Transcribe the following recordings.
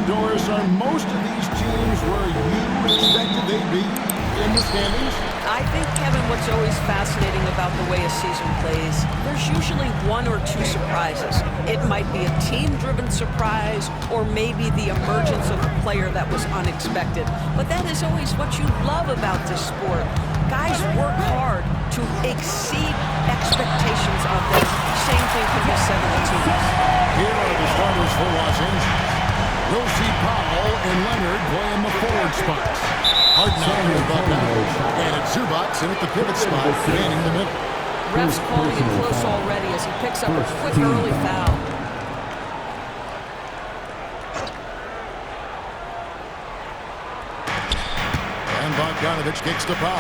Doris, are most of these teams where you expected they'd be in the standings? I think, Kevin, what's always fascinating about the way a season plays, there's usually one or two surprises. It might be a team-driven surprise, or maybe the emergence of a player that was unexpected. But that is always what you love about this sport. Guys work hard to exceed expectations of them. Same thing for the 7 teams. Here are the starters for Los Angeles. We'll see Powell and Leonard playing the forward spots. Harden out here above now. And it's Zubac in at the pivot spot, manning the middle. Ref's calling it close already as he picks up a quick early foul. And Bogdanovich kicks to Powell.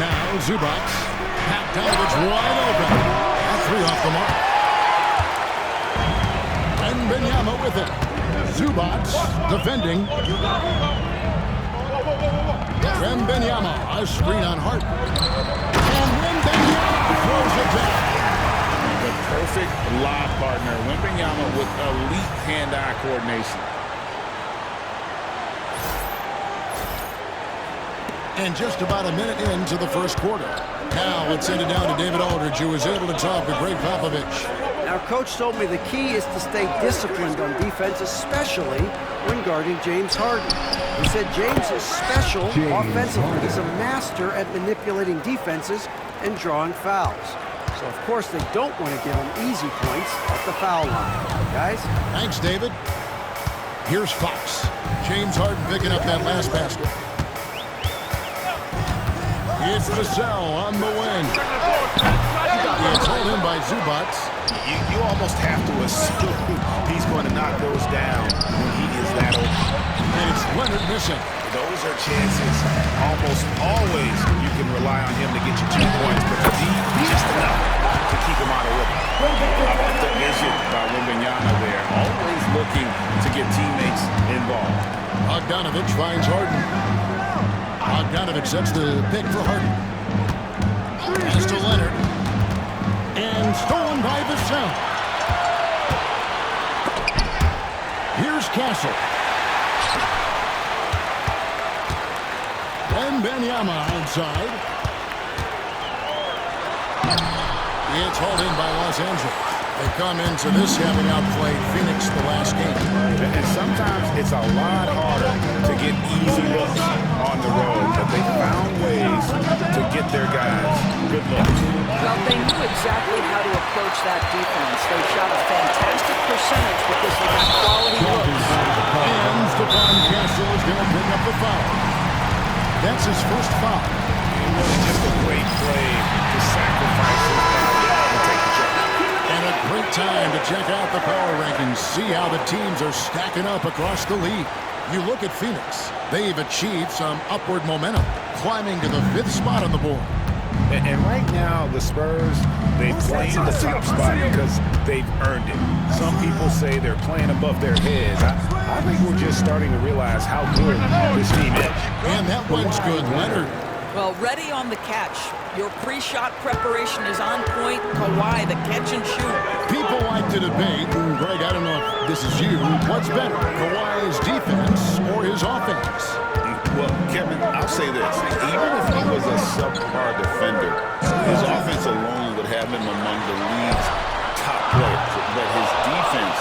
Now Zubac. Bogdanovich wide open. A three off the mark. And Benyama with it. Zubac defending. Benyama, a screen on Hart. And Benyama throws it down. The perfect lob partner. Benyama with elite hand-eye coordination. And just about a minute into the first quarter. Now let's send it down to David Aldridge, who was able to talk to Greg Popovich. Our coach told me the key is to stay disciplined on defense, especially when guarding James Harden. He said James is special offensively. He's a master at manipulating defenses and drawing fouls. So, of course, they don't want to give him easy points at the foul line. Guys? Thanks, David. Here's Fox. James Harden picking up that last basket. It's Vassell on the wing. It's held in by Zubac. You almost have to assume he's going to knock those down when he is that open. And it's Leonard missing. Those are chances. Almost always you can rely on him to get you 2 points, but deep just enough to keep him out of rhythm. How about the vision by Wembanyama there? Always looking to get teammates involved. Bogdanovich finds Harden. Bogdanovich sets the pick for Harden. Pass to Leonard. And stolen by Vassell. Here's Castle. And Benyama outside. It's hauled in by Los Angeles. They come into this having outplayed Phoenix the last game. And sometimes it's a lot harder to get easy looks on the road, but they found ways to get their guys good looks. Well, they knew exactly how to approach that defense. They shot a fantastic percentage because they got quality looks. And Stephon Castle is going to pick up the foul. That's his first foul. It was just a great play to sacrifice his body and take the shot. And a great time to check out the power rankings. See how the teams are stacking up across the league. You look at Phoenix. They've achieved some upward momentum, climbing to the 5th spot on the board. And right now, the Spurs, they play in the top spot because they've earned it. Some people say they're playing above their heads. I think we're just starting to realize how good this team is. And that one's good, Leonard. Well, ready on the catch. Your pre-shot preparation is on point. Kawhi, the catch and shoot. People like to debate, and Greg, I don't know if this is you, what's better, Kawhi's defense or his offense? Well, Kevin, I'll say this. Even if he was a subpar defender, his offense alone would have him among the league's top players. But his defense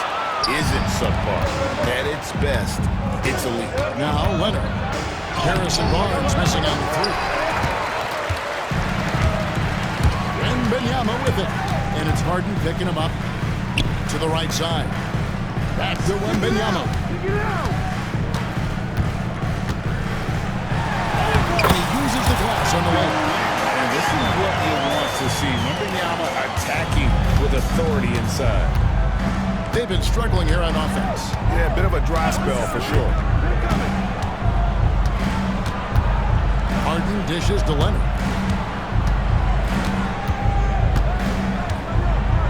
isn't subpar. At its best, it's elite. Now, Leonard. Harrison Barnes missing on the 3. Benyama with it. And it's Harden picking him up to the right side. Back to Wembanyama. And he uses the glass on the way. And this is what you want to see. Wembanyama attacking with authority inside. They've been struggling here on offense. Yeah, a bit of a dry spell for sure. Harden dishes to Leonard.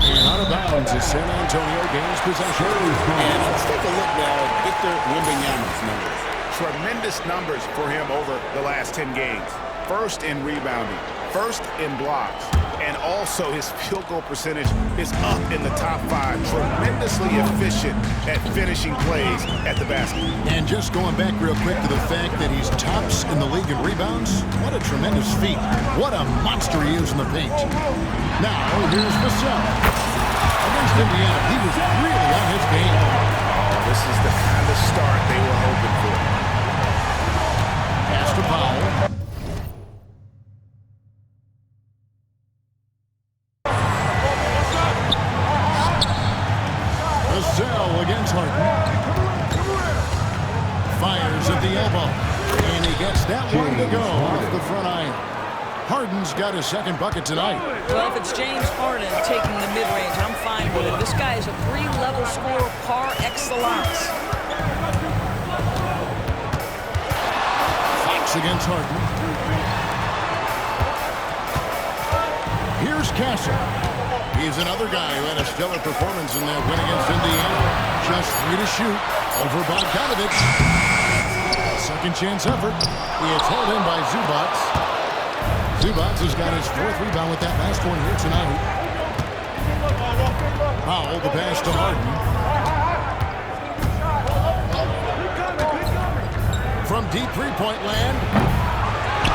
And out of bounds as San Antonio gains possession. And let's take a look now at Victor Wembanyama's numbers. Tremendous numbers for him over the last 10 games. First in rebounding, first in blocks, And also his field goal percentage is up in the top 5. Tremendously efficient at finishing plays at the basket. And just going back real quick to the fact that he's tops in the league in rebounds, what a tremendous feat. What a monster he is in the paint. Now, here's Vassell. Against Indiana, he was really on his game. This is the kind of start they were hoping for. Pass to Powell. Vassell against Harden. Fires at the elbow. And he gets that one to go off the front iron. Harden's got his second bucket tonight. Well, if it's James Harden taking the mid-range, I'm fine with it. This guy is a 3-level scorer par excellence. Fox against Harden. Here's Castle. He's another guy who had a stellar performance in that win against Indiana. Just 3 to shoot over Bogdanovich. Second chance effort. It's held in by Zubac. Zubac has got his 4th rebound with that last one here tonight. Powell, the pass to Harden. From deep three-point land.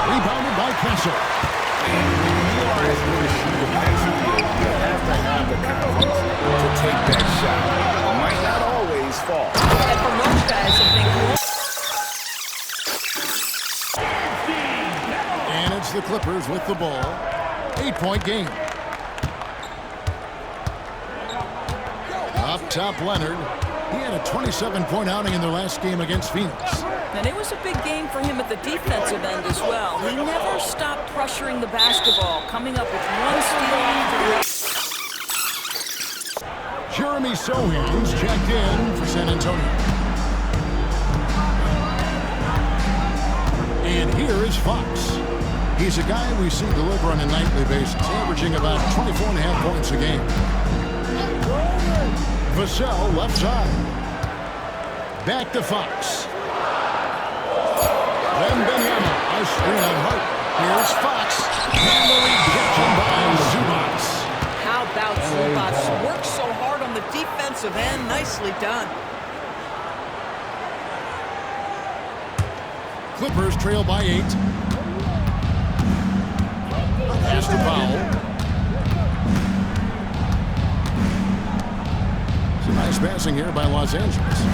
Rebounded by Castle. You are as good a shooter as he is. You have to have the confidence to take that shot. It might not always fall. And for most guys, I think And it's the Clippers with the ball. 8-point game. Up top, Leonard. He had a 27-point outing in their last game against Phoenix. And it was a big game for him at the defensive end as well. He never stopped pressuring the basketball, coming up with one steal after. Jeremy Sohan's checked in for San Antonio. And here is Fox. He's a guy we see deliver on a nightly basis, averaging about 24.5 points a game. Vassell left side. Back to Fox. Wembanyama, a screen on Hart. Here's Fox. And the rejection by Zubac. How about Zubac? Worked so hard on the defensive end. Nicely done. Clippers trail by 8. Pass to Powell. Some nice passing here by Los Angeles.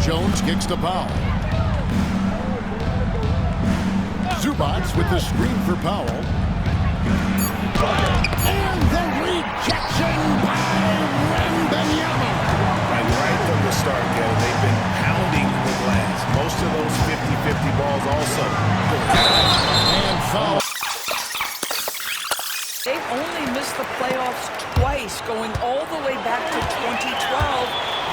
Jones kicks to Powell. Zubac with the screen for Powell. And the rejection by Wembanyama. Right from the start, Kevin, they've been pounding the glass. Most of those 50-50 balls also. And foul. They've only missed the playoffs twice, going all the way back to 2012.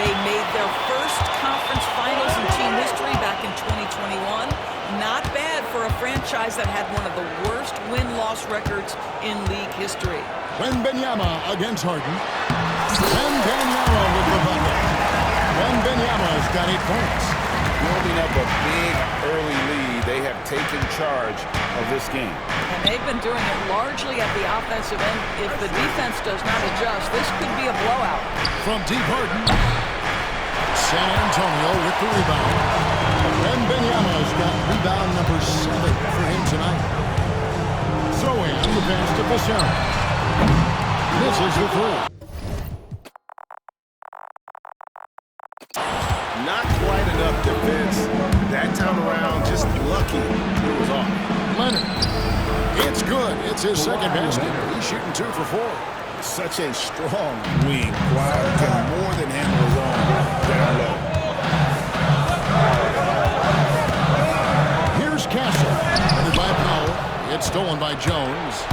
They made their first conference finals in team history back in 2021. Not bad for a franchise that had one of the worst win-loss records in league history. Wembanyama against Harden. Wembanyama with the bucket. Wembanyama's got 8 points. Building up a big early lead, they have taken charge of this game. And they've been doing it largely at the offensive end. If the defense does not adjust, this could be a blowout. From deep Harden. San Antonio with the rebound. Wembanyama's got rebound number 7 for him tonight. Throwing the pass to Vassell. Misses the three. Not quite enough defense. That time around, just lucky it was off. Leonard. It's good. It's his second basket. He's shooting 2 for 4. Such a strong wing. Wow, can more than handle his own down low. Here's Castle. Under by Powell. It's stolen by Jones.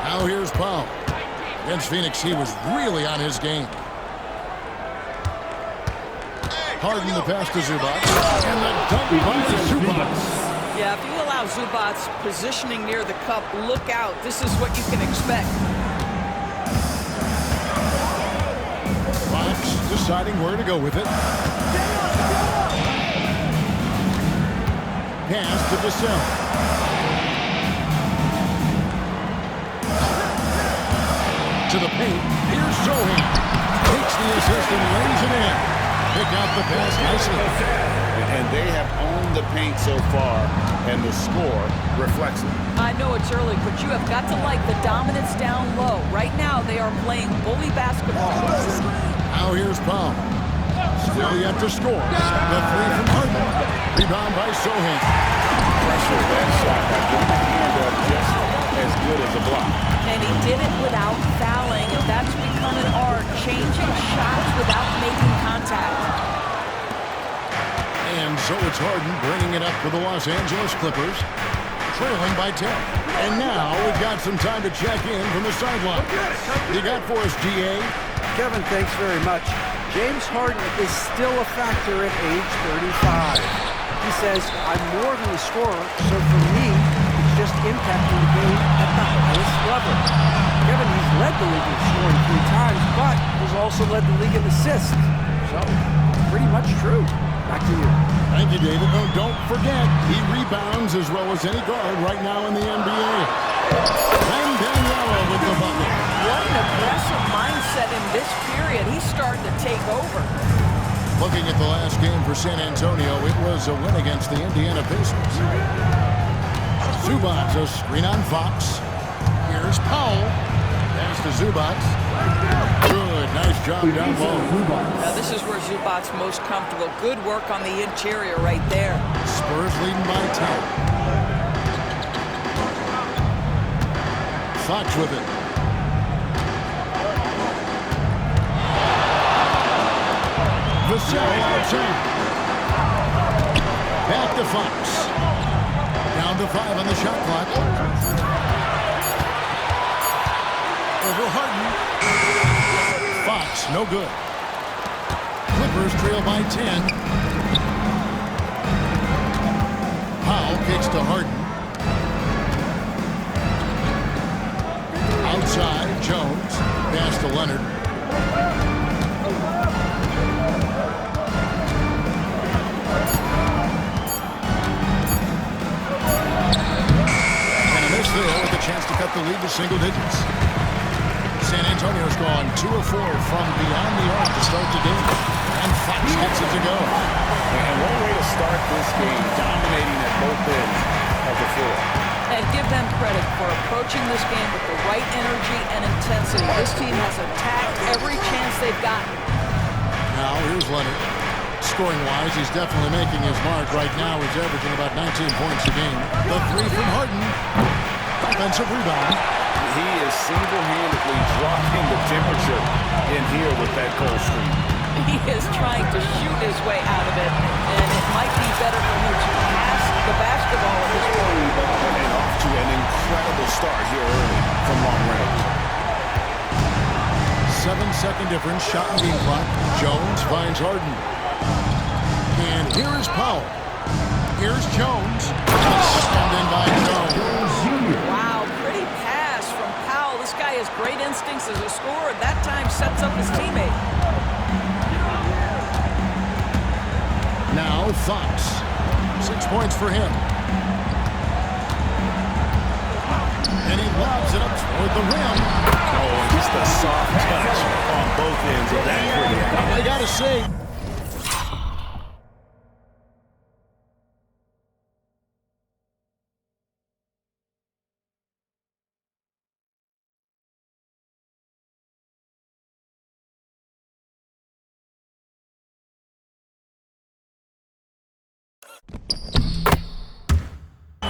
Now here's Powell. Against Phoenix, he was really on his game. Harden the pass to Zubac. And the dunk by Zubac. Yeah, if you allow Zubac positioning near the cup, look out. This is what you can expect. Fox deciding where to go with it. Pass to Vassell. to the paint. Here's Sohan. Takes the assist and lays it in. Pick out the pass nicely. And they have owned the paint so far, and the score reflects it. I know it's early, but you have got to like the dominance down low. Right now, they are playing bully basketball. Now here's Powell. Still yet to score. The three from Harden. Rebound by Sohan. Pressure that shot by getting the hand up just as good as a block. And he did it without fouling, and that's become an art, changing shots without making contact. And so it's Harden bringing it up for the Los Angeles Clippers, trailing by 10. And now we've got some time to check in from the sideline. You got for us, GA? Kevin, thanks very much. James Harden is still a factor at age 35. He says, I'm more than a scorer, so for me, it's just impacting the game at the highest level. Kevin, he's led the league in scoring 3 times, but he's also led the league in assists. So, pretty much true. Back to you. Thank you, David. Oh, don't forget, he rebounds as well as any guard right now in the NBA. And Daniela with the bucket. What an aggressive mindset in this period. He's starting to take over. Looking at the last game for San Antonio, it was a win against the Indiana Pacers. Zubac, a screen on Fox. Here's Powell. Pass to Zubac. Good, nice job down low. Now this is where Zubac's most comfortable. Good work on the interior right there. Spurs leading by 10. Fox with it. Vassell outside. Back to Fox. Down to 5 on the shot clock. Over Harden. Fox, no good. Clippers trail by 10. Powell kicks to Harden. Outside, Jones. Pass to Leonard. There with a chance to cut the lead to single digits. San Antonio's gone 2 of 4 from beyond the arc to start the game. And Fox gets it to go. And one way to start this game, dominating at both ends of the floor. And give them credit for approaching this game with the right energy and intensity. This team has attacked every chance they've gotten. Now here's Leonard. Scoring-wise, he's definitely making his mark. Right now, he's averaging about 19 points a game. The three from Harden. Offensive rebound. He is single-handedly dropping the temperature in here with that cold streak. He is trying to shoot his way out of it, and it might be better for him to pass the basketball at this point. And off to an incredible start here early from long range. 7-second difference, shot and game clock. Jones finds Harden. And here is Powell. Here's Jones. Stemmed in by Jones. Wow, pretty pass from Powell. This guy has great instincts as a scorer. That time sets up his teammate. Now Fox. 6 points for him. And he lobs it up toward the rim. Oh, just a soft touch on both ends of that pretty. I gotta say,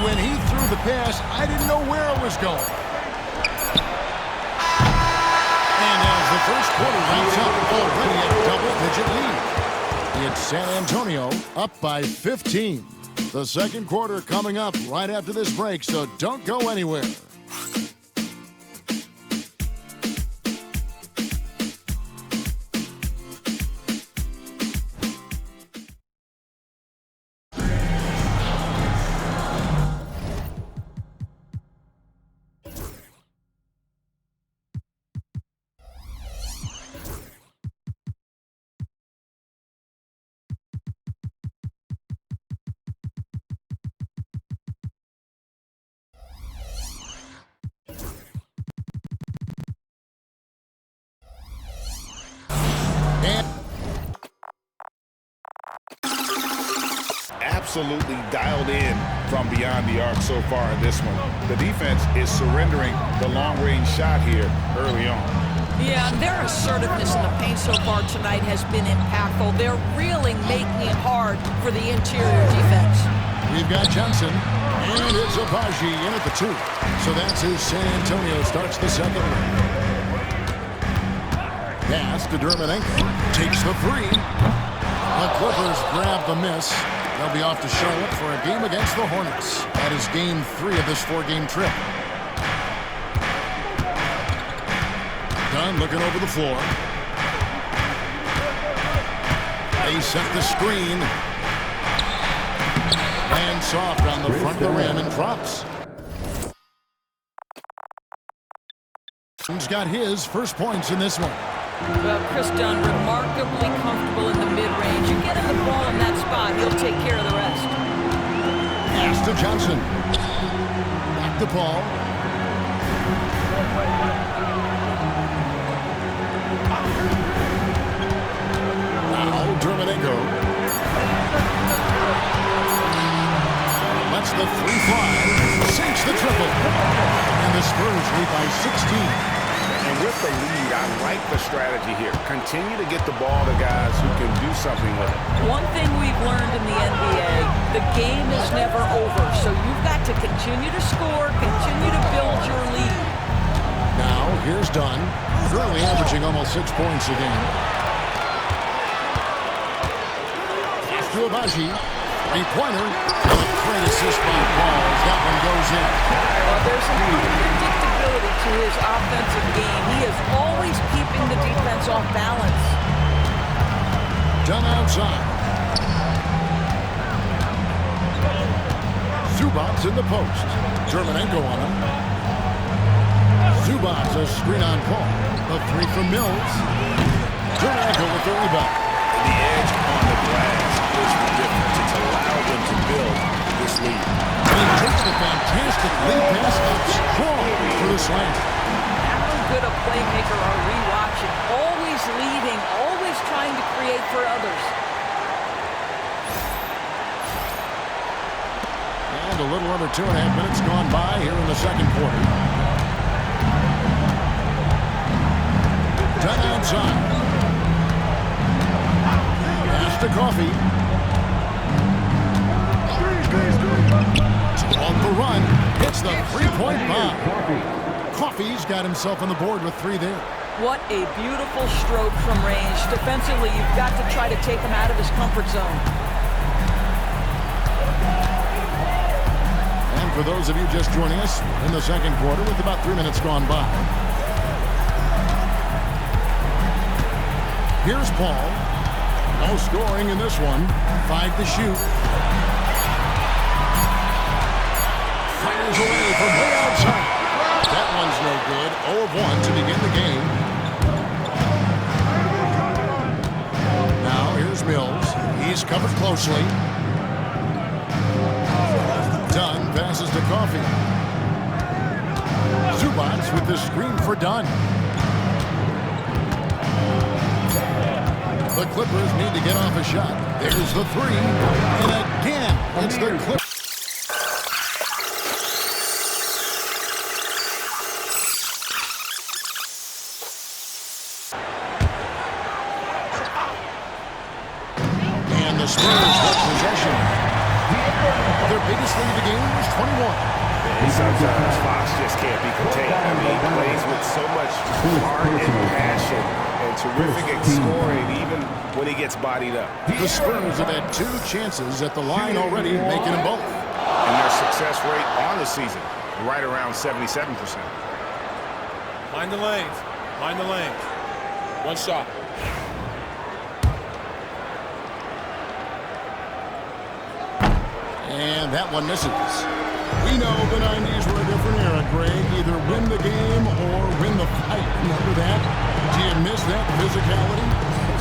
when he threw the pass, I didn't know where it was going. And as the first quarter wraps up, already a double-digit lead. It's San Antonio up by 15. The second quarter coming up right after this break, so don't go anywhere. And absolutely dialed in from beyond the arc so far in this one. The defense is surrendering the long-range shot here early on. Yeah, and their assertiveness in the paint so far tonight has been impactful. They're really making it hard for the interior defense. we've got Johnson, and it's Abaji in at the 2. So that's his San Antonio starts the second one. Pass to Dermonenko. Takes the 3. The Clippers grab the miss. They'll be off to Charlotte for a game against the Hornets. That is game 3 of this 4-game trip. Dunn looking over the floor. They set the screen. And soft on the front of the rim and drops. He's got his first points in this one. Well, Chris Dunn, remarkably comfortable in the mid-range. You get him the ball in that spot, he'll take care of the rest. Pass to Johnson. Back to Paul. Now Dermonenko. Lets the 3 fly. Sinks the triple. And the Spurs lead by 16. And with the lead, I like the strategy here. Continue to get the ball to guys who can do something with it. One thing we've learned in the NBA, the game is never over. So you've got to continue to score, continue to build your lead. Now, here's Dunn, currently averaging almost 6 points a game. Pass to Abaji. 3-pointer. And a great assist by Paul as that one goes in. Well, there's an unpredictability to his offensive game. He is always keeping the defense off balance. Dunn outside. Zubac's in the post. Dermonenko on him. Zubac's a screen on Paul. The 3 from Mills. Dermonenko with the rebound. The edge on the glass is the difference. It's allowed them to build this lead. And he takes the fantastic lead pass up strong for the slam. How good a playmaker are we watching? Always leading, always trying to create for others. And a little under 2.5 minutes gone by here in the second quarter. Dunn outside. Pass to Coffee. On the run. Hits the 3-point bomb. Coffee's got himself on the board with 3 there. What a beautiful stroke from range. Defensively, you've got to try to take him out of his comfort zone. And for those of you just joining us in the second quarter with about 3 minutes gone by. Here's Paul. No scoring in this one. 5 to shoot. Fires away from way outside. That one's no good. 0 of 1 to begin the game. Now here's Mills. He's covered closely. Dunn passes to Coffee. Zubac with the screen for Dunn. The Clippers need to get off a shot. There's the 3. And again, it's the Clippers. And the Spurs with possession. Their biggest lead of the game was 21. Sometimes Fox just can't be contained. I mean, he plays with so much heart and passion and terrific at scoring, even when he gets bodied up. The Spurs have had 2 chances at the line already, making them both. And their success rate on the season, right around 77%. Mind the lanes. Mind the lanes. One shot. And that one misses. We know the 90s were a different era, Greg. Either win the game or win the fight. Remember that? Do you miss that physicality?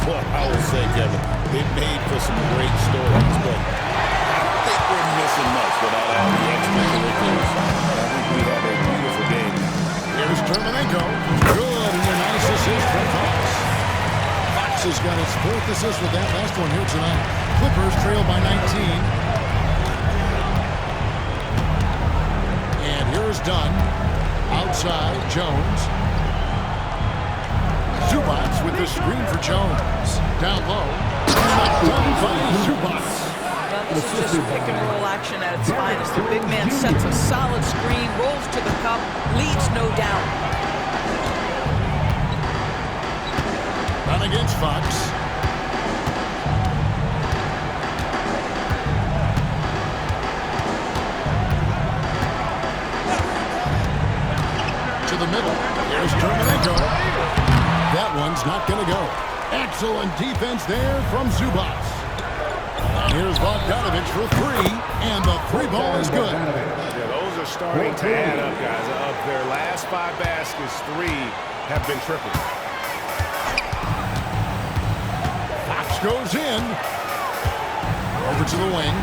Well, I would say, Kevin, they made for some great stories, but I don't think we're missing much without all the extracurriculars. I think we have a beautiful game now. Here's Dermonenko. Good, and a nice assist from Fox. Fox has got his 4th assist with that last one here tonight. Clippers trail by 19. And here's Dunn. Outside, Jones. Zubats with the screen for Jones. Down low. Done by Zubats. Now, this is just pick and roll action at its finest. The big man sets a solid screen, rolls to the cup, leaves no doubt. Run against Fox. To the middle. Here's Terminator. That one's not going to go. Excellent defense there from Zubats. And here's Bogdanovich for 3, and the 3 ball is good. Yeah, those are starting to add up, guys. Of their last 5 baskets, 3 have been triple. Fox goes in. Over to the wing.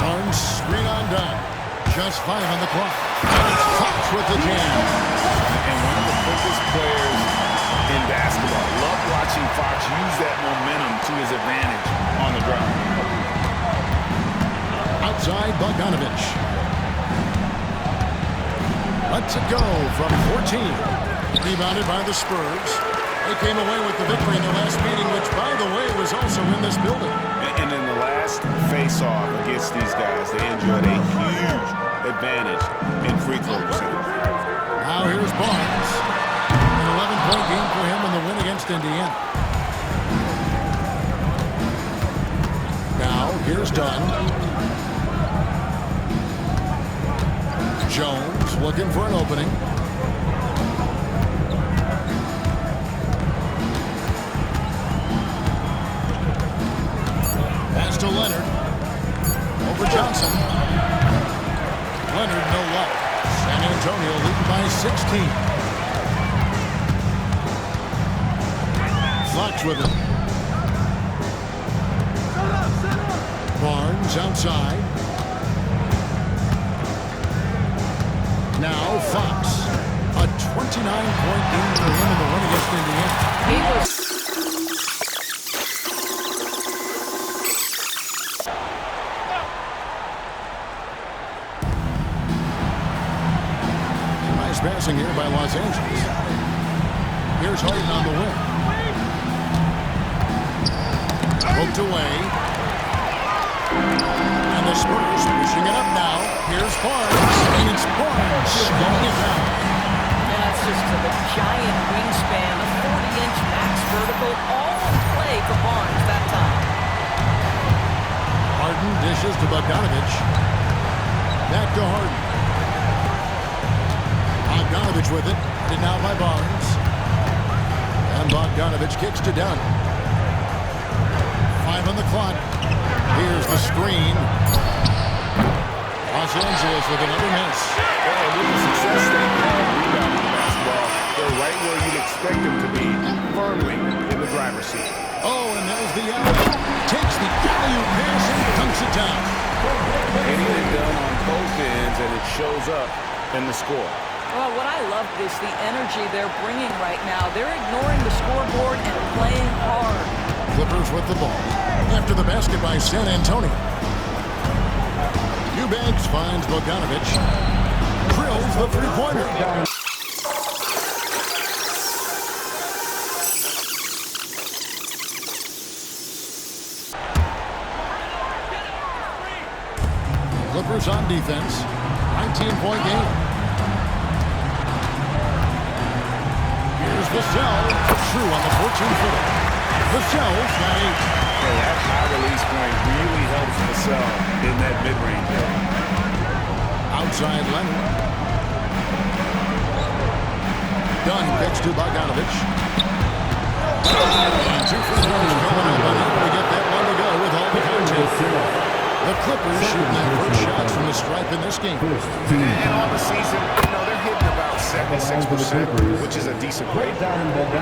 Barnes, screen on Dunn. Just 5 on the clock. And it's Fox with the jam. And one of the quickest players in basketball. Love watching Fox use that momentum to his advantage on the ground. Outside, Bogdanovich. Lets it go from 14. Rebounded by the Spurs. They came away with the victory in the last meeting, which, by the way, was also in this building. And in the last face-off against these guys, they enjoyed a huge advantage in free throw percentage. Now here's Barnes. An 11-point game for him in the win against Indiana. Now here's Dunn. Jones looking for an opening. Pass to Leonard. Over Johnson. Leonard, no luck. San Antonio leading by 16. Fox with it. Barnes outside. Now Fox. A 29-point game for him in the win against Indiana. He was passing here by Los Angeles. Here's Harden on the wing. Poked away. And the Spurs pushing it up now. Here's Barnes. And it's Barnes slowing it down. That's just a giant wingspan, a 40-inch max vertical, all in play for Barnes that time. Harden dishes to Bogdanovich. Back to Harden. Bogdanovich with it. And now by Barnes. And Bogdanovich kicks to Dunn. 5 on the clock. Here's the screen. Los Angeles with another miss. And with the success they've had rebounding basketball, they're right where you'd expect them to be, firmly in the driver's seat. Oh, and there's the alley. Takes the alley-oop pass and dunks it down. Getting it done on both ends, and it shows up in the score. Well, what I love is the energy they're bringing right now. They're ignoring the scoreboard and playing hard. Clippers with the ball. After the basket by San Antonio. Eubanks finds Bogdanovich. Drills the three-pointer. Clippers on defense. 19-point game. Here's Vassell. True on the 14-footer. Vassell's got 8. Hey, that high release point really helps Vassell in that mid-range area. Outside Leonard. Dunn picks to Bogdanovich. And 2 free throws coming up, unable to get that one to go with all the contact. The Clippers shooting their first shots from the stripe in this game. And on the season, they're hitting about 76%, which is a decent rate.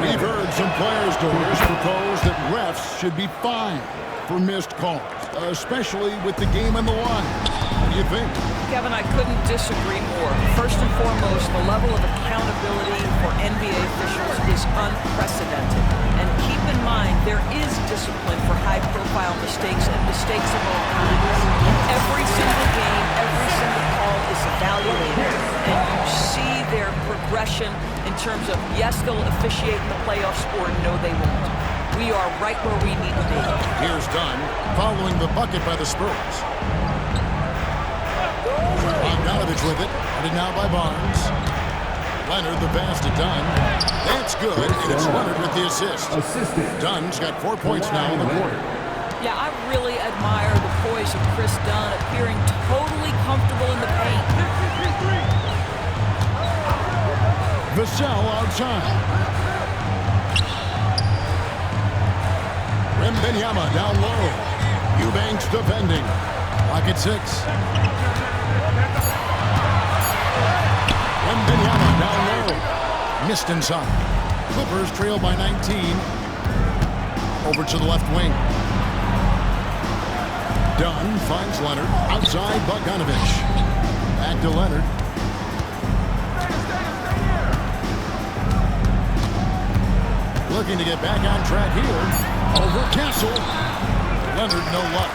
We've heard some players, Doris, propose that refs should be fined for missed calls, especially with the game on the line. What do you think? Kevin, I couldn't disagree more. First and foremost, the level of accountability for NBA officials is unprecedented. And keep in mind, there is discipline for high-profile mistakes and mistakes of all kinds. Every single game, every single call is evaluated, and you see their progression in terms of, yes, they'll officiate in the playoffs, or no, they won't. We are right where we need to be. Here's Dunn, following the bucket by the Spurs. Bogdanovich with it, headed now by Barnes. Leonard, the pass to Dunn. That's good, and it's Leonard with the assist. Dunn's got 4 points now in the quarter. Yeah, I really admire the poise of Chris Dunn, appearing totally comfortable in the paint. Vassell outside. Wembanyama down low. Eubanks defending. Lock at 6. Wembanyama down low. Missed inside. Clippers trail by 19. Over to the left wing. Dunn finds Leonard. Outside Bogdanovich. Back to Leonard. Looking to get back on track here. Over Castle. Leonard, no luck.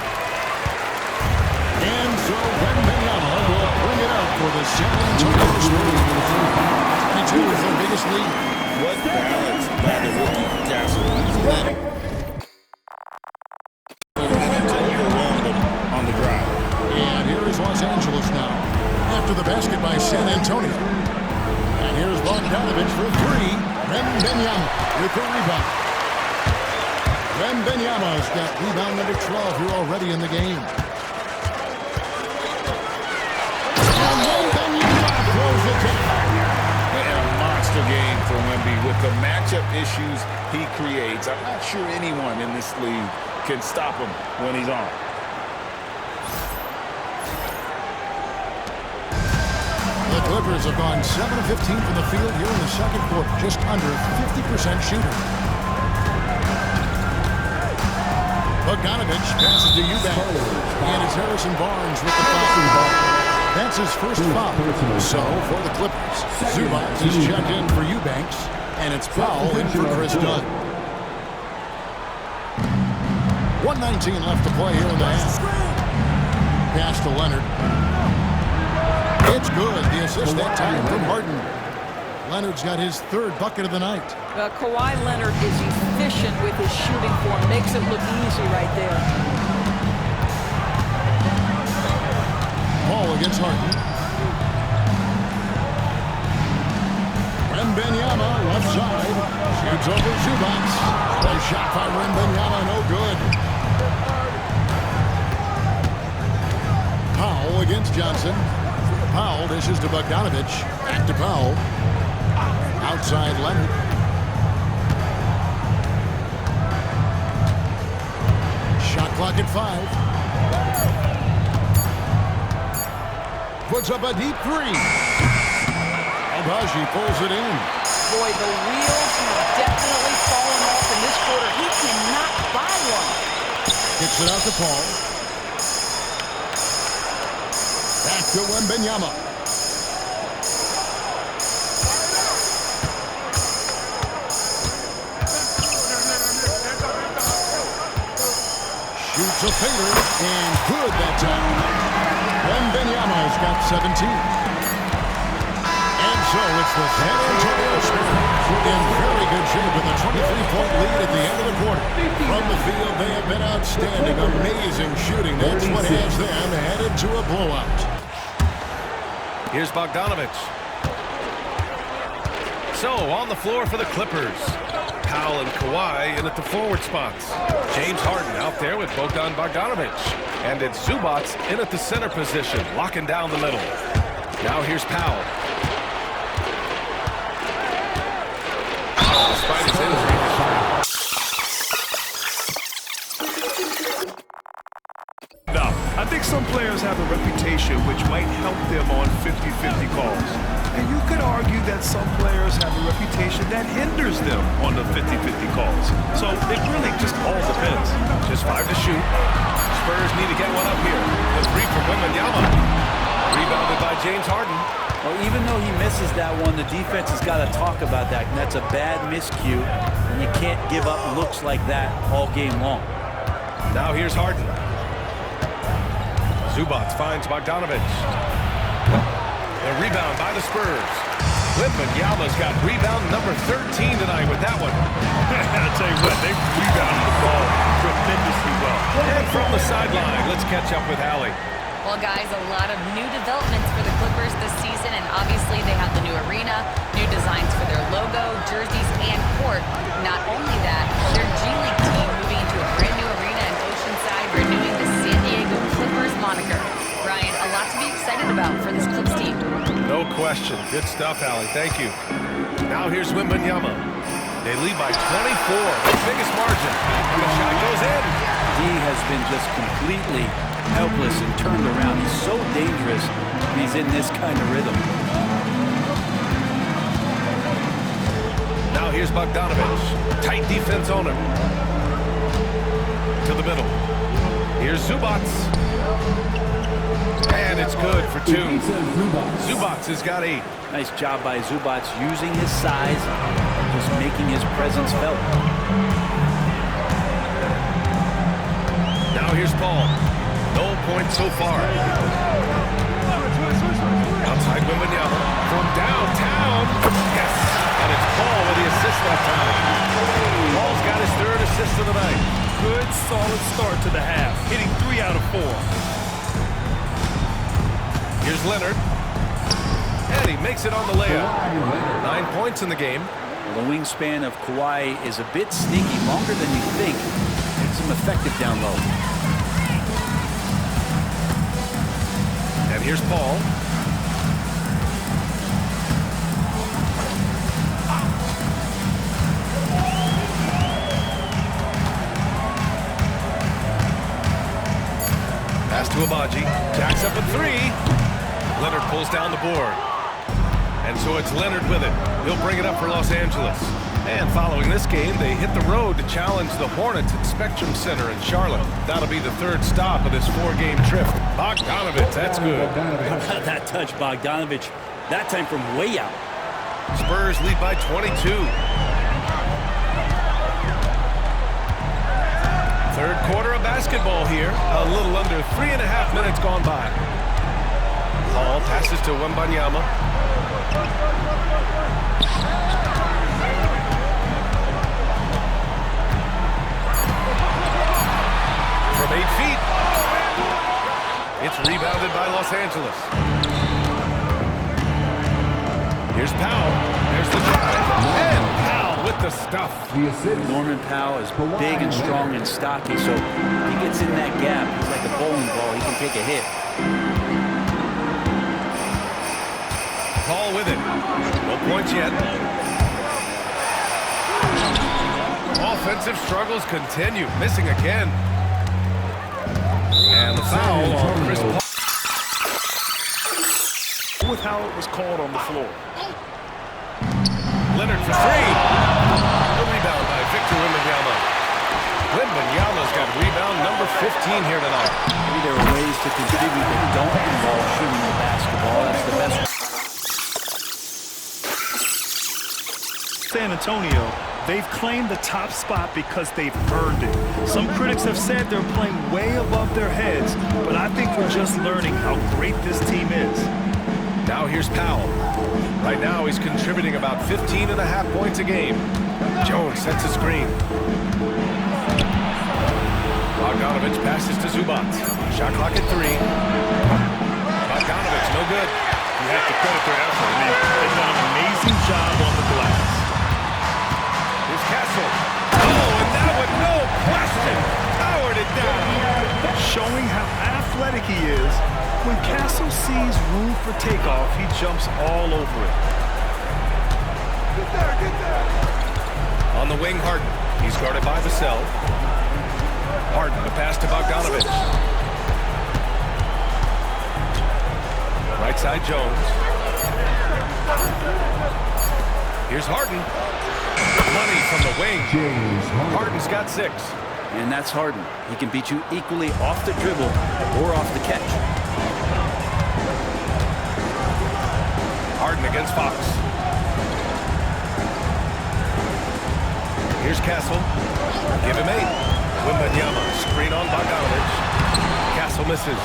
And so Wembanyama will bring it up for the San Antonio Spurs. 22 is their biggest lead. What balance by the rookie Castle. He's letting to overwhelm them on the drive. And here is Los Angeles now. After the basket by San Antonio. And here's Bogdanovich for 3. Wembanyama with the rebound. Wembanyama's got rebound number 12 here already in the game. And Wembanyama throws it down. And a monster game for Wemby with the matchup issues he creates. I'm not sure anyone in this league can stop him when he's on. The Clippers have gone 7 of 15 from the field here in the second quarter, just under 50% shooting. Bogdanovich passes to Eubanks, and it's Harrison Barnes with the foul. That's his first foul. So for the Clippers, Zubac is checked in for Eubanks, and it's foul in for Chris Dunn. 1:19 left to play here in the half. Pass to Leonard. It's good. The assist that time from Harden. Leonard's got his third bucket of the night. Kawhi Leonard is efficient with his shooting form. Makes it look easy right there. Ball against Harden. Wembanyama left side. Shoots over Zubac. A shot by Wembanyama, no good. Powell against Johnson. Powell dishes to Bogdanovich. Back to Powell. Outside Leonard. Shot clock at 5. Puts up a deep 3. Abaji pulls it in. Boy, the wheels have definitely fallen off in this quarter. He cannot buy one. Kicks it out to Paul. Back to Wembanyama. Shoots a fader, and good that time. Wembanyama's got 17. And so it's the San Antonio Spurs in very good shape with a 23-point lead at the end of the quarter. From the field, they have been outstanding. Amazing shooting. That's what has them headed to a blowout. Here's Bogdanovich. So, on the floor for the Clippers. Powell and Kawhi in at the forward spots. James Harden out there with Bogdanovich. And it's Zubac in at the center position, locking down the middle. Now here's Powell. Despite his injury. Now, I think some players have a reputation which might help them on 50-50 calls. And you could argue that some players have a reputation that hinders them on the 50-50 calls. So it really just all depends. Just 5 to shoot. Spurs need to get one up here. The 3 for Wembanyama. Rebound James Harden. Well, even though he misses that one, the defense has got to talk about that. And that's a bad miscue, and you can't give up looks like that all game long. Now here's Harden. Zubac finds Bogdanovich. The rebound by the Spurs. Wembanyama's got rebound number 13 tonight with that one. I'll tell you what, they rebounded the ball tremendously well. And from the sideline, let's catch up with Allie. Well, guys, a lot of new developments for the Clippers this season, and obviously they have the new arena, new designs for their logo, jerseys, and court. Not only that, their G League team moving into a brand new arena in Oceanside, renewing the San Diego Clippers moniker. Ryan, a lot to be excited about for this Clips team. No question. Good stuff, Allie. Thank you. Now here's Wembanyama. They lead by 24, the biggest margin. And the shot goes in. He has been just completely helpless and turned around. He's so dangerous when he's in this kind of rhythm. Now here's Bogdanovich. Tight defense on him. To the middle. Here's Zubac. And it's good for two. Zubac has got 8. Nice job by Zubac using his size, just making his presence felt. Now here's Paul. No points so far. Outside Wembanyama from downtown. Yes, and it's Paul with the assist that time. Paul's got his 3rd assist of the night. Good, solid start to the half, hitting 3 out of 4. Here's Leonard. And he makes it on the layup. 9 points in the game. Well, the wingspan of Kawhi is a bit sneaky, longer than you think. Makes him effective down low. And here's Paul. Pass to Abaji. Jacks up a 3. Leonard pulls down the board. And so it's Leonard with it. He'll bring it up for Los Angeles. And following this game, they hit the road to challenge the Hornets at Spectrum Center in Charlotte. That'll be the 3rd stop of this 4-game trip. Bogdanovich, that's good. How about that touch, Bogdanovich? That time from way out. Spurs lead by 22. 3rd quarter of basketball here. A little under 3.5 minutes gone by. Paul passes to Wembanyama. From 8 feet. It's rebounded by Los Angeles. Here's Powell. There's the drive. And Powell with the stuff. Norman Powell is big and strong and stocky, so he gets in that gap. It's like a bowling ball. He can take a hit. Paul with it. No points yet. Offensive struggles continue. Missing again. And the foul on Chris Paul. With how it was called on the floor. Leonard for 3. The rebound by Victor Wembanyama. Wembanyama's got rebound number 15 here tonight. Maybe there are ways to contribute that don't involve shooting the basketball. That's the best. San Antonio, they've claimed the top spot because they've earned it. Some critics have said they're playing way above their heads, but I think we're just learning how great this team is. Now here's Powell. Right now he's contributing about 15.5 points a game. Jones sets a screen. Bogdanovich passes to Zubac. Shot clock at 3. Bogdanovich, no good. You have to credit their effort. I mean, they've done an amazing job on the glass. Here's Castle. Oh, and that one, no question, powered it down. Showing how athletic he is. When Castle sees room for takeoff, he jumps all over it. Get there. On the wing, Harden. He's guarded by Vassell. Harden, the pass to Bogdanovich. Right side, Jones. Here's Harden. Money from the wing. Harden's got 6. And that's Harden. He can beat you equally off the dribble or off the catch. against Fox. Here's Castle. Give him 8. Wembanyama, screen on Bogdanovich. Castle misses.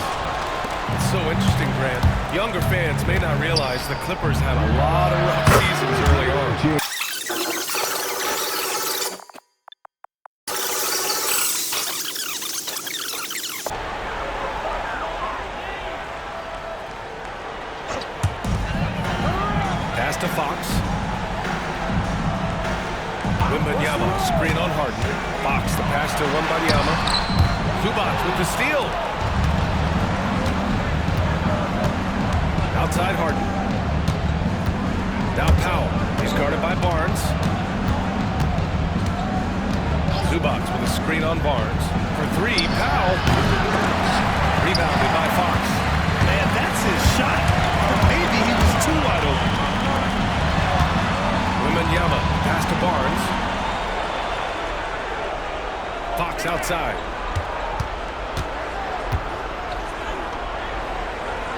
It's so interesting, Grant. Younger fans may not realize the Clippers had a lot of rough seasons early on. Pass to Fox. Wembanyama, screen on Harden. Fox, the pass to Wembanyama. Zubac with the steal. Outside Harden. Now Powell. He's guarded by Barnes. Zubac with a screen on Barnes. For 3, Powell. Rebounded by Fox. Man, that's his shot. Or maybe he was too wide open. Wembanyama, pass to Barnes. Fox outside.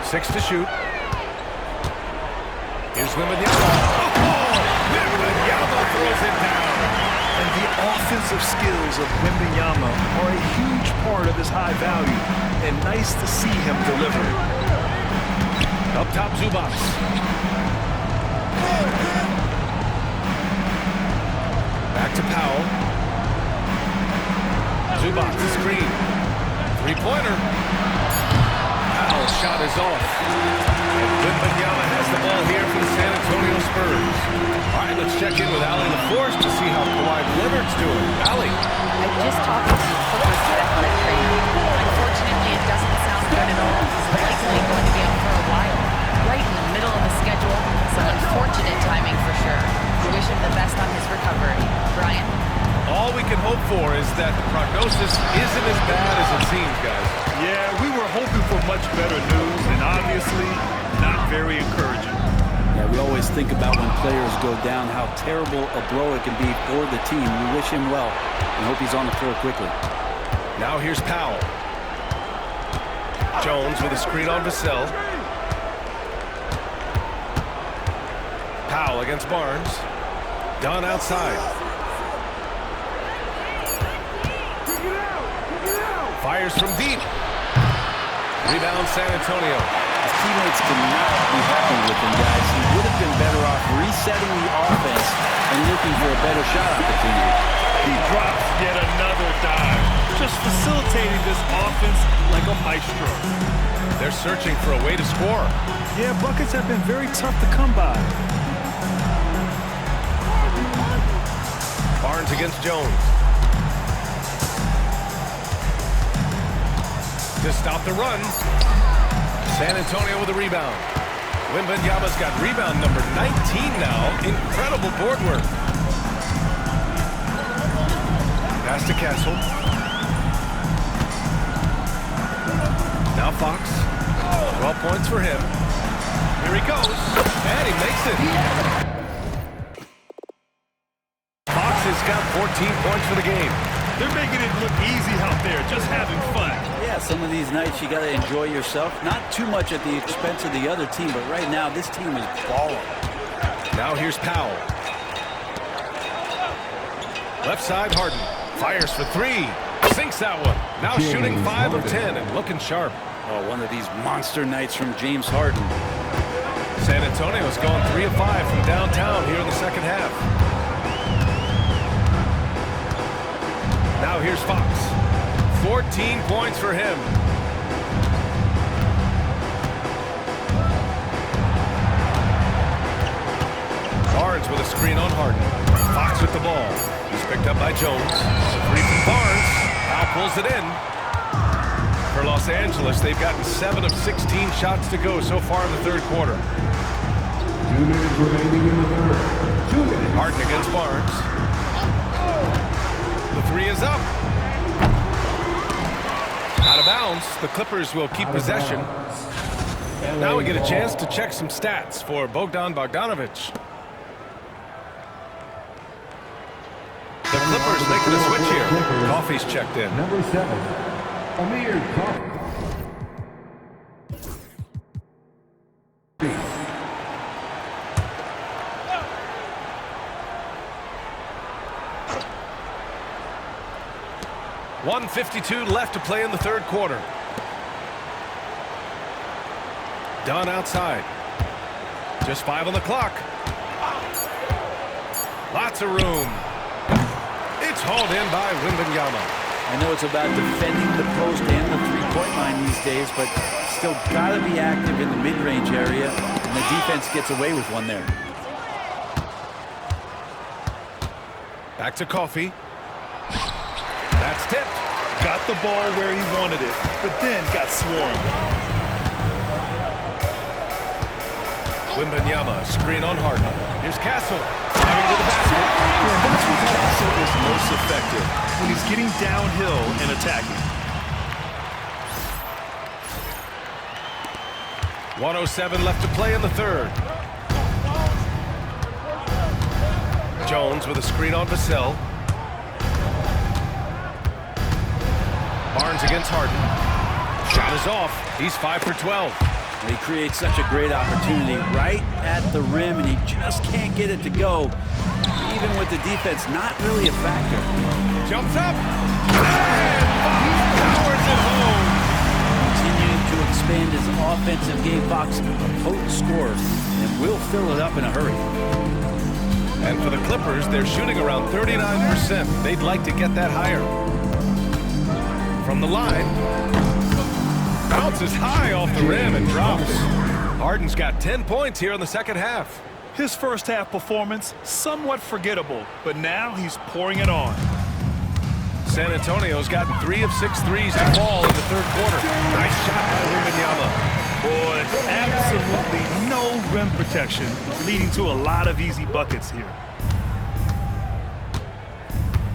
6 to shoot. Here's Wembanyama. Oh, Wembanyama throws it down. And the offensive skills of Wembanyama are a huge part of his high value. And nice to see him deliver. Up top, Zubac. Back to Powell. Zubac, screen. 3-pointer. Powell's shot is off. And Wembanyama has the ball here for the San Antonio Spurs. All right, let's check in with Allie LaForce to see how Kawhi Leonard's doing. Allie. I just talked to the Clippers athletic trainer. Unfortunately, it doesn't sound good at all. He's likely going to be out for a while. Right in the middle of the schedule. Some unfortunate timing for sure. Wish him the best on his recovery. Brian? All we can hope for is that the prognosis isn't as bad as it seems, guys. Yeah, we were hoping for much better news, and obviously not very encouraging. Yeah, we always think about when players go down, how terrible a blow it can be for the team. We wish him well and hope he's on the floor quickly. Now here's Powell. Jones with a screen on Vassell. Powell against Barnes. Dunn outside. Fires from deep. Rebound San Antonio. His teammates cannot be happy with him, guys. He would have been better off resetting the offense and looking for a better shot opportunity. He drops yet another dive, just facilitating this offense like a maestro. They're searching for a way to score. Yeah, buckets have been very tough to come by. Barnes against Jones. To stop the run. San Antonio with a rebound. Wembanyama's got rebound number 19 now. Incredible board work. Pass to Castle. Now Fox. 12 points for him. Here he goes. And he makes it. Fox has got 14 points for the game. They're making it look easy out there, just having fun. Yeah, some of these nights you got to enjoy yourself. Not too much at the expense of the other team, but right now this team is balling. Now here's Powell. Left side, Harden. Fires for 3. Sinks that one. Now shooting 5 of 10 and looking sharp. Oh, one of these monster nights from James Harden. San Antonio's gone 3 of 5 from downtown here in the second half. Now here's Fox. 14 points for him. Barnes with a screen on Harden. Fox with the ball. He's picked up by Jones. 3 from Barnes. Now pulls it in. For Los Angeles, they've gotten 7 of 16 shots to go so far in the third quarter. 2 minutes remaining in the third. 2 minutes. Harden against Barnes. The 3 is up. Out of bounds. The Clippers will keep possession. Now we get a chance to check some stats for Bogdan Bogdanovich. The Clippers making a switch here. Coffey's checked in. Number 7, Amir Coffey. 1:52 left to play in the third quarter. Dunn outside. Just 5 on the clock. Lots of room. It's hauled in by Wembanyama. I know it's about defending the post and the three-point line these days, but still got to be active in the mid-range area, and the defense gets away with one there. Back to Coffee. That's tipped. Got the ball where he wanted it, but then got swarmed. Wembanyama, screen on Harden. Here's Castle. Driving to the basket. Yeah, that's when Castle is most effective, when he's getting downhill and attacking. 1:07 left to play in the third. Jones with a screen on Vassell. Barnes against Harden. Shot is off. He's 5 for 12. He creates such a great opportunity right at the rim, and he just can't get it to go. Even with the defense not really a factor. Jumps up. And powers it home. Continuing to expand his offensive game. Fox, a potent scorer, and will fill it up in a hurry. And for the Clippers, they're shooting around 39%. They'd like to get that higher. From the line. Bounces high off the rim and drops. Harden's got 10 points here in the second half. His first half performance, somewhat forgettable, but now he's pouring it on. San Antonio's gotten 3 of 6 threes to fall in the third quarter. Nice shot by Wembanyama. Boy, absolutely no rim protection, leading to a lot of easy buckets here.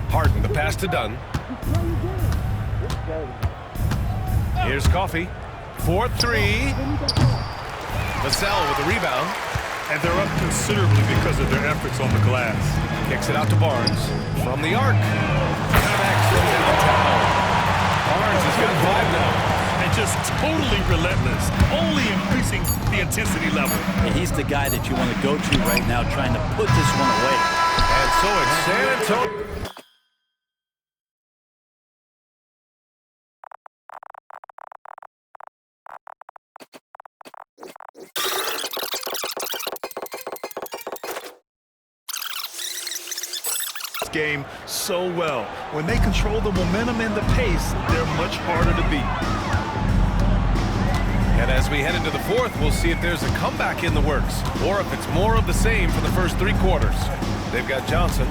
Harden, the pass to Dunn. Here's Coffee. 4-3. Vassell with the rebound. And they're up considerably because of their efforts on the glass. Kicks it out to Barnes. From the arc. Connects from downtown. Barnes has got 5 now. And just totally relentless, only increasing the intensity level. And he's the guy that you want to go to right now, trying to put this one away. And so it's San Antonio. Game so well. When they control the momentum and the pace, they're much harder to beat. And as we head into the fourth, we'll see if there's a comeback in the works or if it's more of the same for the first 3 quarters. They've got Johnson,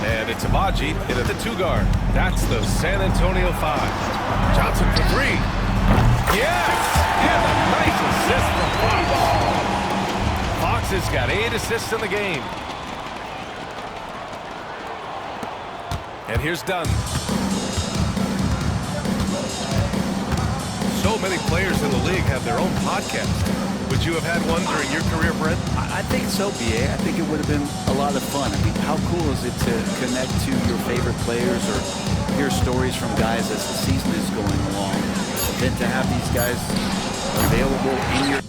and it's Abaji in at the 2 guard. That's the San Antonio 5. Johnson for 3. Yes! And a nice assist from Fox. Fox has got 8 assists in the game. And here's Dunn. So many players in the league have their own podcast. Would you have had one during your career, Brent? I think so, B.A. I think it would have been a lot of fun. I mean, how cool is it to connect to your favorite players or hear stories from guys as the season is going along? Then to have these guys available in your...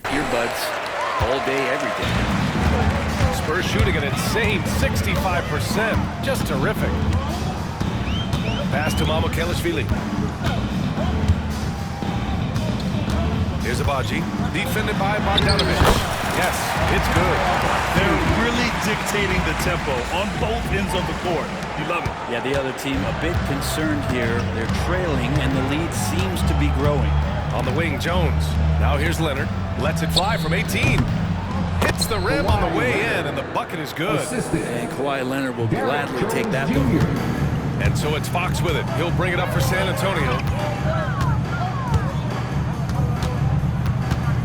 earbuds all day, every day. Spurs shooting an insane 65%. Just terrific. Pass to Mamukelashvili. Here's Abaji. Defended by Bogdanovich. Yes, it's good. They're really dictating the tempo on both ends of the court. You love it. Yeah, the other team a bit concerned here. They're trailing, and the lead seems to be growing. On the wing, Jones. Now here's Leonard. Lets it fly from 18. Hits the rim on the way in, and the bucket is good. And Kawhi Leonard will gladly take that one. And so it's Fox with it. He'll bring it up for San Antonio.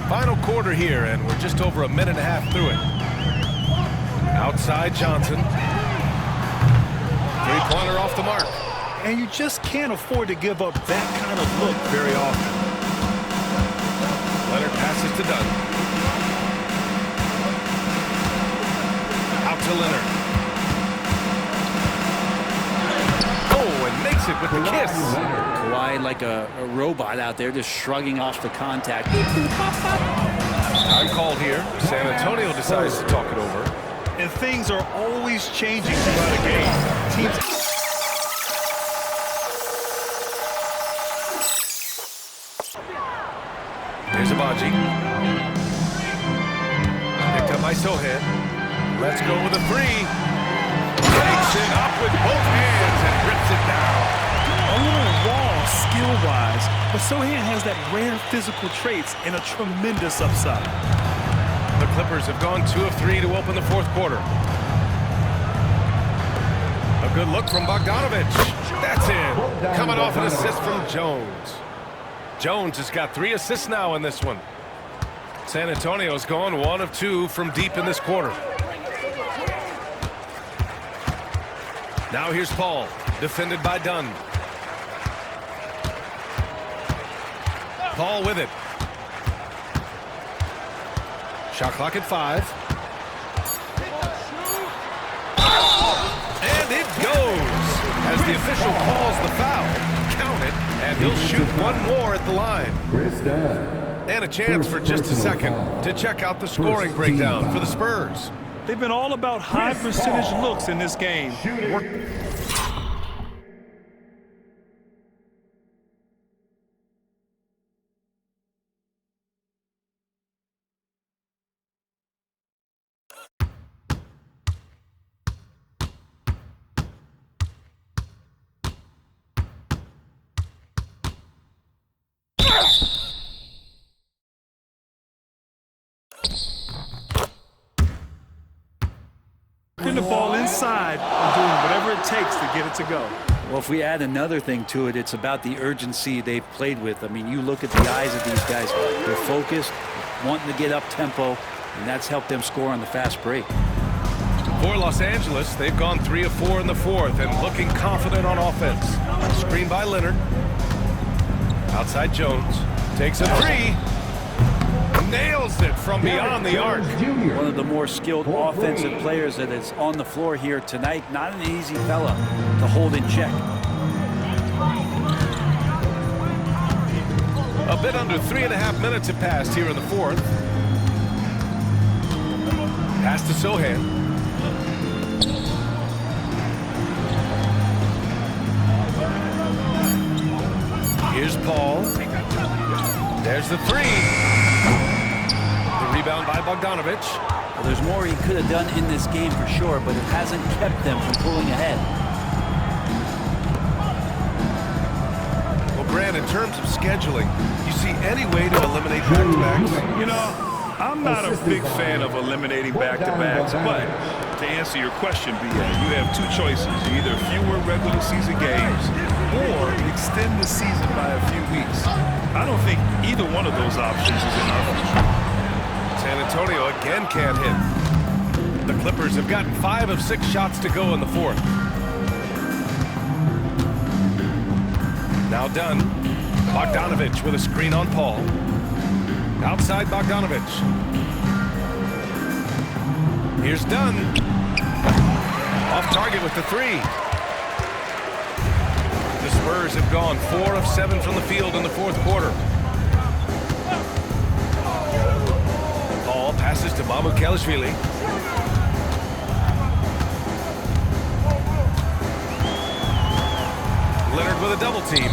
Final quarter here, and we're just over a minute and a half through it. Outside Johnson. Three-pointer off the mark. And you just can't afford to give up that kind of look very often. Leonard passes to Dunn. Out to Leonard. Oh, and and makes it with the kiss. Kawhi like a robot out there just shrugging off the contact. Time called here. San Antonio decides to talk it over. And things are always changing throughout a game. Teams. Here's Abaji. Picked up by Sohan. Let's go with a three. Takes it up with both hands and rips it down. A little raw skill-wise, but Sohan has that rare physical traits and a tremendous upside. The Clippers have gone 2 of 3 to open the fourth quarter. A good look from Bogdanovic. That's in. Coming off an assist from Jones. Jones has got 3 assists now in this one. San Antonio's gone 1 of 2 from deep in this quarter. Now here's Paul, defended by Dunn. Paul with it. Shot clock at 5. And it goes. As the official calls the foul, count it, and he'll shoot 1 more at the line. And a chance for just a second to check out the scoring breakdown for the Spurs. They've been all about high percentage looks in this game. Putting the ball inside and doing whatever it takes to get it to go. Well, if we add another thing to it, it's about the urgency they've played with. I mean, you look at the eyes of these guys. They're focused, wanting to get up tempo, and that's helped them score on the fast break. For Los Angeles, they've gone 3 of 4 in the fourth and looking confident on offense. Screen by Leonard. Outside Jones. Takes a 3. Nails it from beyond the arc. One of the more skilled offensive players that is on the floor here tonight. Not an easy fella to hold in check. A bit under 3.5 minutes have passed here in the fourth. Pass to Sohan. Here's Paul. There's the 3. Rebound by Bogdanovic. Well, there's more he could have done in this game for sure, but it hasn't kept them from pulling ahead. Well, Grant, in terms of scheduling, you see any way to eliminate back-to-backs? You know, I'm not a big fan of eliminating back-to-backs, but to answer your question, BA, you have 2 choices. Either fewer regular season games or extend the season by a few weeks. I don't think either one of those options is in our future. San Antonio again can't hit. The Clippers have gotten 5 of 6 shots to go in the fourth. Now Dunn. Bogdanovic with a screen on Paul. Outside Bogdanovic. Here's Dunn. Off target with the 3. The Spurs have gone 4 of 7 from the field in the fourth quarter. Paul passes to Mamukelashvili. Leonard with a double team.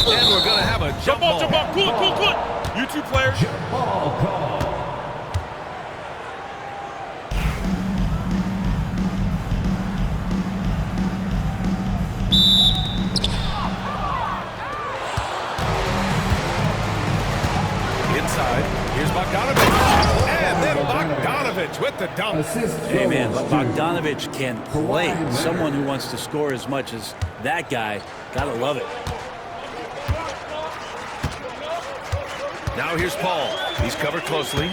And we're going to have a jump ball. Jump ball, cool it. You 2 players. Jump ball call. Inside, here's Bogdanovic. And then Bogdanovic with the dunk. Hey, man, but Bogdanovic can play. Someone who wants to score as much as that guy, gotta love it. Now here's Paul. He's covered closely.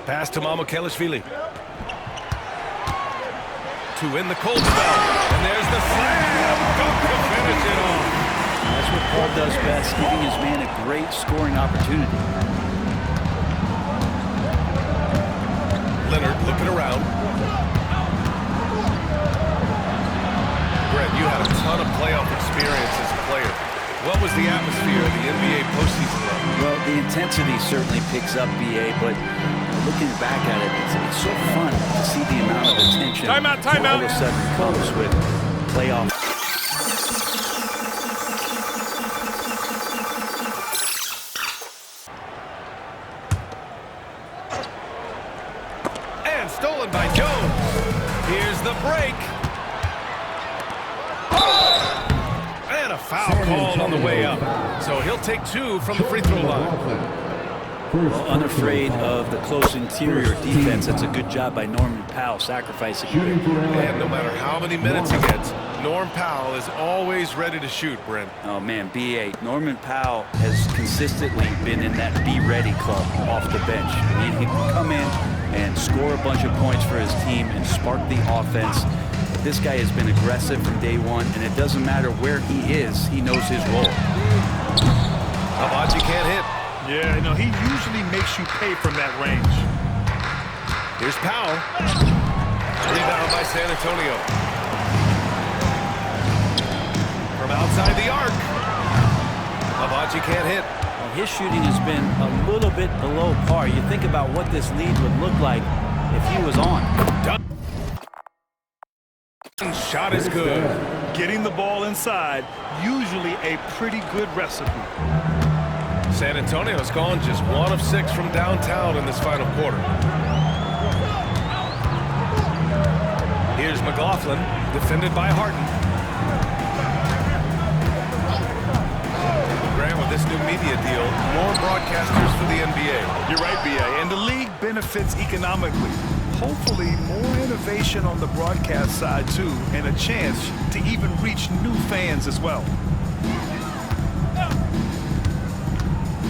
Pass to Mamukelashvili. To win the cold spell. And there's the slam dunk to finish it off. That's what Paul does best, giving his man a great scoring opportunity. Leonard looking around. Brett, you had a ton of playoff experience as a player. What was the atmosphere of the NBA postseason like? Well, the intensity certainly picks up, BA, but looking back at it, it's so fun to see the amount of attention that all of a sudden comes with playoff. And stolen by Jones. Here's the break. And a foul called on the way up. So he'll take 2 from the free throw line. Well, unafraid of the close interior defense. That's a good job by Norman Powell, sacrificing. And no matter how many minutes he gets, Norm Powell is always ready to shoot, Brent. Oh, man, BA. Norman Powell has consistently been in that be-ready club off the bench. I mean, he can come in and score a bunch of points for his team and spark the offense. This guy has been aggressive from day one, and it doesn't matter where he is, he knows his role. Abaji can't hit. Yeah, he usually makes you pay from that range. Here's Powell. Rebound by San Antonio. From outside the arc. Abaji can't hit. Well, his shooting has been a little bit below par. You think about what this lead would look like if he was on. Shot is good. Getting the ball inside, usually a pretty good recipe. San Antonio's gone just 1 of 6 from downtown in this final quarter. Here's McLaughlin, defended by Harden. Grant, with this new media deal, more broadcasters for the NBA. You're right, B.A., and the league benefits economically. Hopefully, more innovation on the broadcast side, too, and a chance to even reach new fans as well.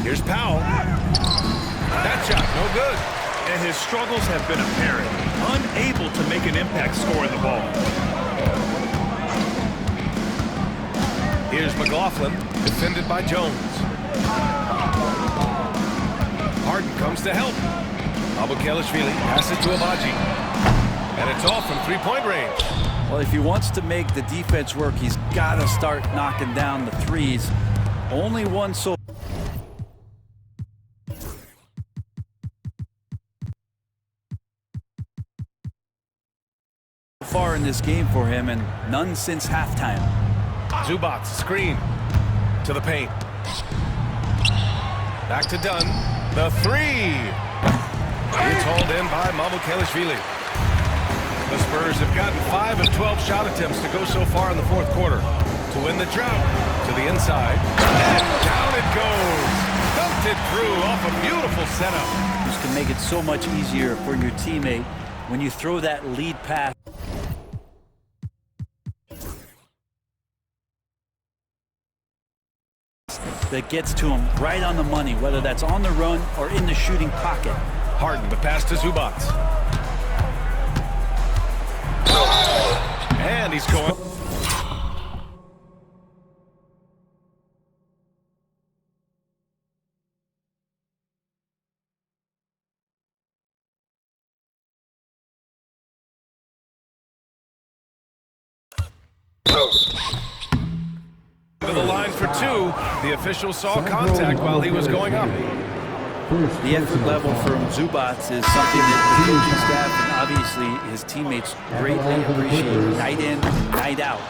Here's Powell. That shot, no good. And his struggles have been apparent. Unable to make an impact scoring the ball. Here's McLaughlin, defended by Jones. Harden comes to help. Abukelishvili passes to Abaji. And it's off from three-point range. Well, if he wants to make the defense work, he's got to start knocking down the threes. Only one so far in this game for him, and none since halftime. Zubac, screen to the paint. Back to Dunn. The three. It's hauled in by Abukelishvili. The Spurs have gotten 5 of 12 shot attempts to go so far in the fourth quarter. To win the drought, to the inside, and down it goes. Dumped it through off a beautiful setup. This can make it so much easier for your teammate when you throw that lead pass. That gets to him right on the money, whether that's on the run or in the shooting pocket. Harden, the pass to Zubac. And he's going. To the line for 2. The official saw contact while he was going up. The effort level from Zubac is something that the coaching staff and obviously his teammates greatly appreciate. Night in, night out.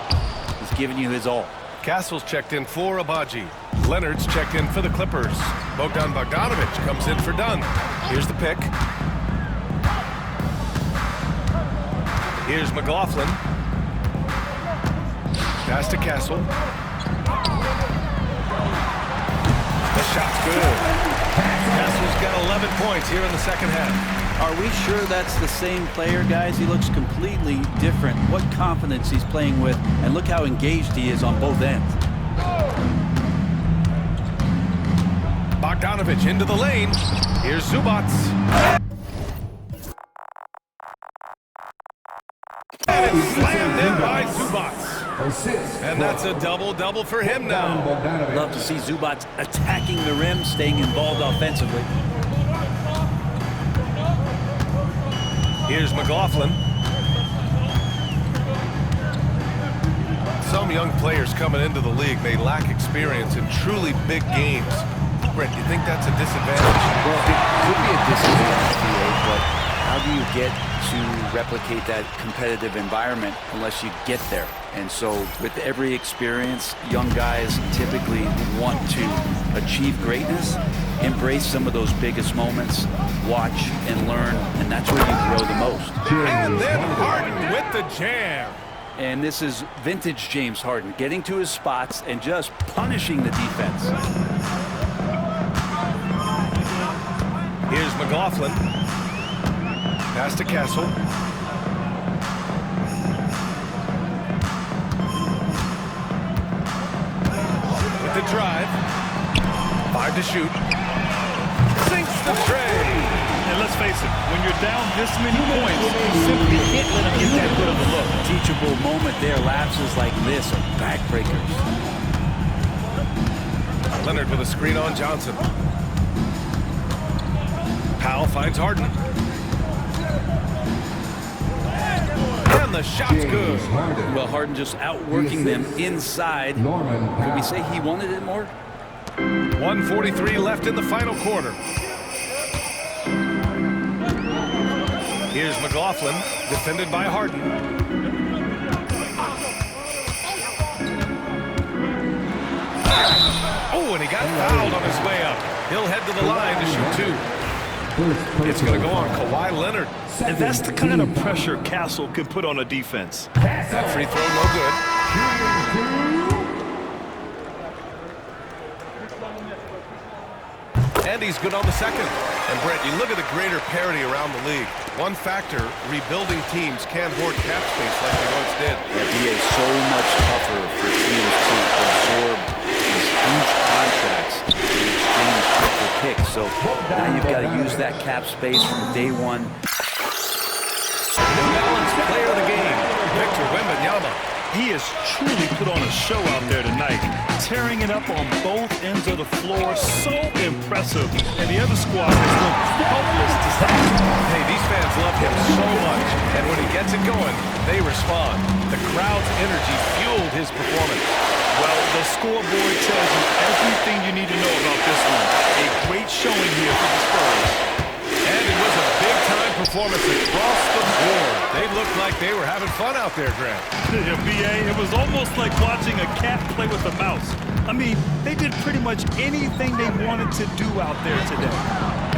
He's giving you his all. Castle's checked in for Abaji. Leonard's checked in for the Clippers. Bogdanovich comes in for Dunn. Here's the pick. Here's McLaughlin. Pass to Castle. The shot's good. Castle's got 11 points here in the second half. Are we sure that's the same player, guys? He looks completely different. What confidence he's playing with, and look how engaged he is on both ends. Bogdanovich into the lane. Here's Zubac. And it's slammed in by Zubac. And that's a double-double for him now. Love to see Zubac attacking the rim, staying involved offensively. Here's McLaughlin. Some young players coming into the league may lack experience in truly big games. Brett, do you think that's a disadvantage? Well, it could be a disadvantage, but how do you get to replicate that competitive environment unless you get there? And so with every experience, young guys typically want to achieve greatness, embrace some of those biggest moments, watch and learn, and that's where you grow the most. And then Harden with the jam. And this is vintage James Harden, getting to his spots and just punishing the defense. Here's McLaughlin. Pass to Castle. With the drive. 5 to shoot. Sinks the tray. And let's face it, when you're down this many points, you simply can't let them get that good of a look. Teachable moment there. Lapses like this are backbreakers. Leonard with a screen on Johnson. Powell finds Harden. And the shot's good. Well, Harden just outworking them inside. Could we say he wanted it more? 1:43 left in the final quarter. Here's McLaughlin, defended by Harden. Oh, and he got fouled on his way up. He'll head to the line to shoot 2. It's going to go on Kawhi Leonard. And that's the kind of pressure Castle can put on a defense. That free throw no good. And he's good on the second. And Brett, you look at the greater parity around the league. One factor, rebuilding teams can't hoard cap space like they once did. The NBA is so much tougher for teams to absorb these huge contracts in exchange for picks. So now you've got to use that cap space from day one. New Balance player of the game, Victor Wembanyama. He has truly put on a show out there tonight, tearing it up on both ends of the floor. So impressive. And the other squad has looked helpless to stop him. Hey, these fans love him so much. And when he gets it going, they respond. The crowd's energy fueled his performance. Well, the scoreboard tells you everything you need to know about this one. A great showing here for the Spurs. And it was a big-time performance across the board. They looked like they were having fun out there, Grant. Yeah, B.A., it was almost like watching a cat play with a mouse. I mean, they did pretty much anything they wanted to do out there today.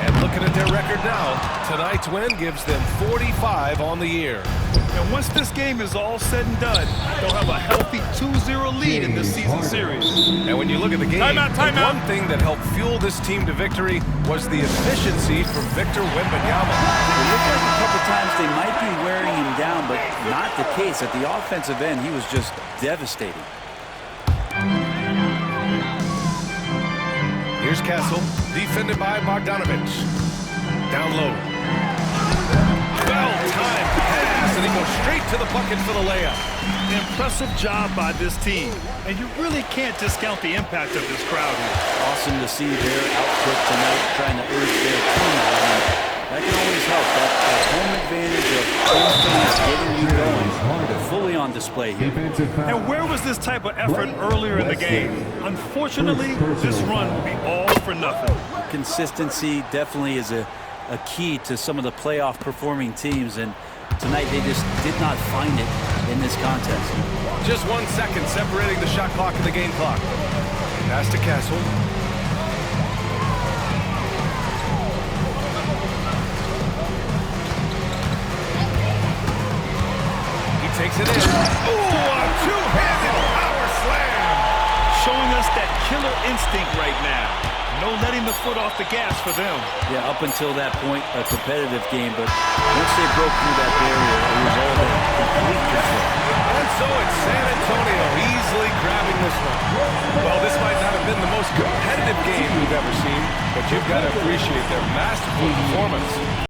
And looking at their record now, tonight's win gives them 45 on the year. And once this game is all said and done, they'll have a healthy 2-0 lead in this season series. And when you look at the game, one thing that helped fuel this team to victory was the efficiency from Victor Wembanyama. It looked like a couple times they might be wearing him down, but not the case. At the offensive end, he was just devastating. Here's Castle, defended by Bogdanovich. Down low. Well-timed pass, and he goes straight to the bucket for the layup. Impressive job by this team, and you really can't discount the impact of this crowd here. Awesome to see their output tonight, trying to urge their team on. That can always help. That home advantage of home fans getting you going, fully on display here. And where was this type of effort earlier in the game? Unfortunately, this run will be all for nothing. Consistency definitely is a key to some of the playoff performing teams, and tonight they just did not find it in this contest. Just 1 second separating the shot clock and the game clock. Pass to Castle. He takes it in. Ooh, a two-handed power slam. Showing us that killer instinct right now. No letting the foot off the gas for them. Yeah, up until that point, a competitive game, but once they broke through that barrier, it was all about complete control. And so it's San Antonio easily grabbing this one. Well, this might not have been the most competitive game we've ever seen, but you've got to appreciate their masterful performance.